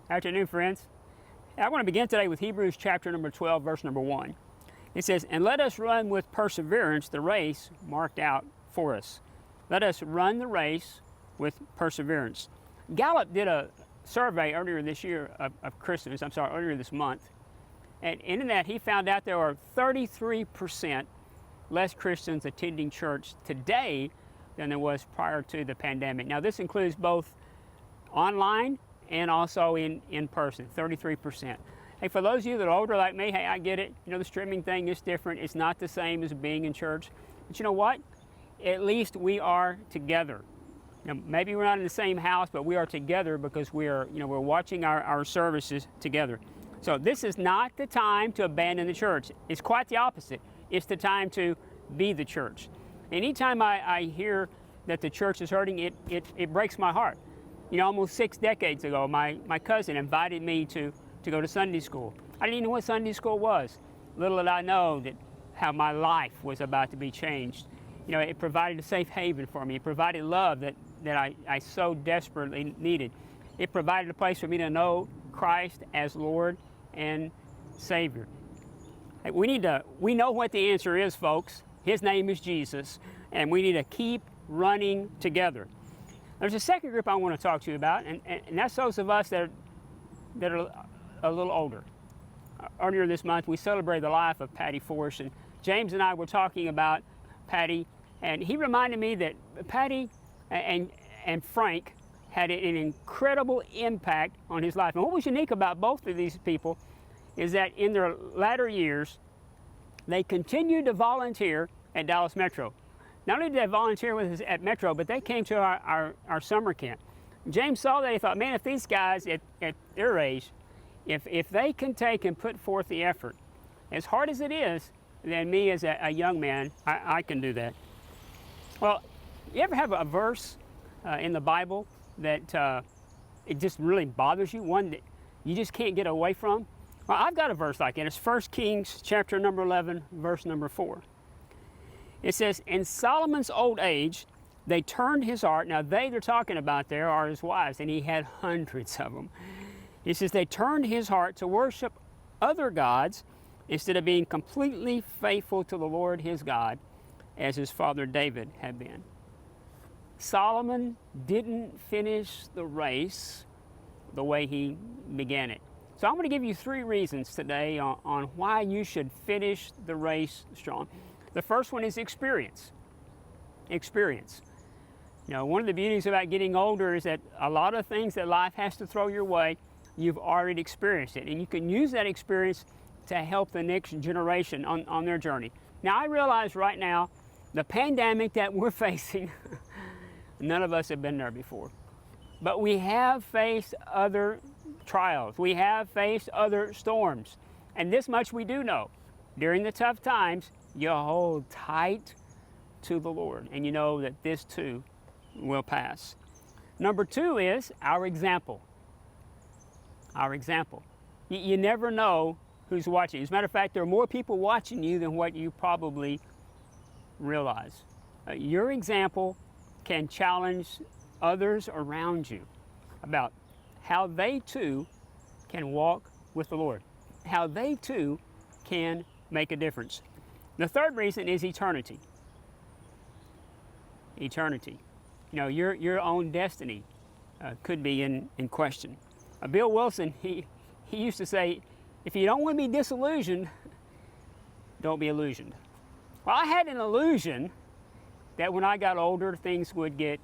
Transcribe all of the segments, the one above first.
Afternoon, friends. I want to begin today with Hebrews chapter number 12, verse number 1. It says, "And let us run with perseverance the race marked out for us." Let us run the race with perseverance. Gallup did a survey earlier this month. And in that, he found out there are 33% less Christians attending church today than there was prior to the pandemic. Now, this includes both online and also in person, 33%. Hey, for those of you that are older like me, hey, I get it. You know, the streaming thing is different. It's not the same as being in church. But you know what? At least we are together. You know, maybe we're not in the same house, but we are together because we're watching our services together. So this is not the time to abandon the church. It's quite the opposite. It's the time to be the church. Anytime I hear that the church is hurting, it breaks my heart. You know, almost 6 decades ago, my cousin invited me to go to Sunday school. I didn't even know what Sunday school was. Little did I know that how my life was about to be changed. You know, it provided a safe haven for me. It provided love that I so desperately needed. It provided a place for me to know Christ as Lord and Savior. Hey, we know what the answer is, folks. His name is Jesus, and we need to keep running together. There's a second group I want to talk to you about, and that's those of us that are a little older. Earlier this month, we celebrated the life of Patty Force, and James and I were talking about Patty, and he reminded me that Patty and Frank had an incredible impact on his life. And what was unique about both of these people is that in their latter years, they continued to volunteer at Dallas Metro. Not only did they volunteer with us at Metro, but they came to our summer camp. James saw that, he thought, man, if these guys at their age, if they can take and put forth the effort, as hard as it is, then me as a young man, I can do that. Well, you ever have a verse in the Bible that it just really bothers you, one that you just can't get away from? Well, I've got a verse like that. It's 1 Kings chapter number 11, verse number 4. It says, "In Solomon's old age, they turned his heart." Now, they're talking about there are his wives, and he had hundreds of them. He says, "They turned his heart to worship other gods instead of being completely faithful to the Lord his God, as his father David had been." Solomon didn't finish the race the way he began it. So I'm going to give you 3 reasons today on why you should finish the race strong. The first one is experience. Experience. You know, one of the beauties about getting older is that a lot of things that life has to throw your way, you've already experienced it. And you can use that experience to help the next generation on their journey. Now, I realize right now, the pandemic that we're facing, none of us have been there before. But we have faced other trials. We have faced other storms. And this much we do know. During the tough times, you hold tight to the Lord, and you know that this too will pass. Number 2 is our example. Our example. You never know who's watching. As a matter of fact, there are more people watching you than what you probably realize. Your example can challenge others around you about how they too can walk with the Lord, how they too can make a difference. The third reason is eternity. Eternity. You know, your own destiny could be in question. Bill Wilson, he used to say, if you don't want to be disillusioned, don't be illusioned. Well, I had an illusion that when I got older, things would get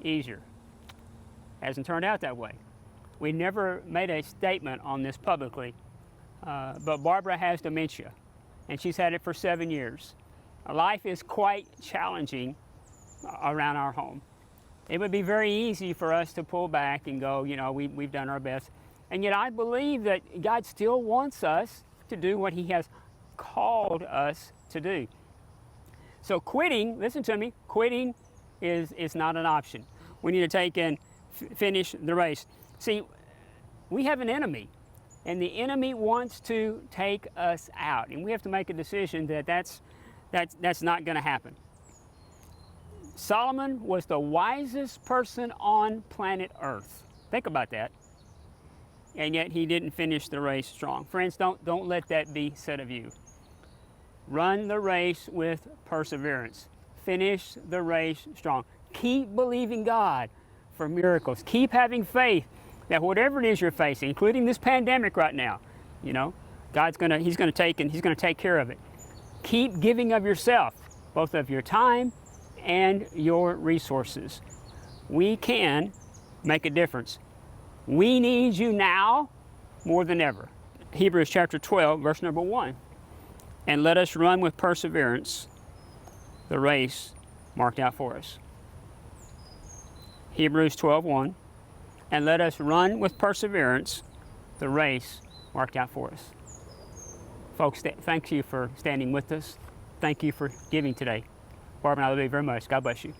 easier. Hasn't turned out that way. We never made a statement on this publicly, but Barbara has dementia, and she's had it for 7 years. Life is quite challenging around our home. It would be very easy for us to pull back and go, you know, we've done our best. And yet I believe that God still wants us to do what he has called us to do. So quitting, listen to me, quitting is not an option. We need to take and finish the race. See, we have an enemy, and the enemy wants to take us out, and we have to make a decision that that's not going to happen. Solomon was the wisest person on planet Earth. Think about that. and yet he didn't finish the race strong. Friends, don't let that be said of you. Run the race with perseverance. Finish the race strong. Keep believing God for miracles. Keep having faith that whatever it is you're facing, including this pandemic right now, you know, He's gonna take care of it. Keep giving of yourself, both of your time and your resources. We can make a difference. We need you now more than ever. Hebrews chapter 12, verse number 1. And let us run with perseverance the race marked out for us. Hebrews 12:1. And let us run with perseverance the race marked out for us. Folks, thank you for standing with us. Thank you for giving today. Barb and I love you very much. God bless you.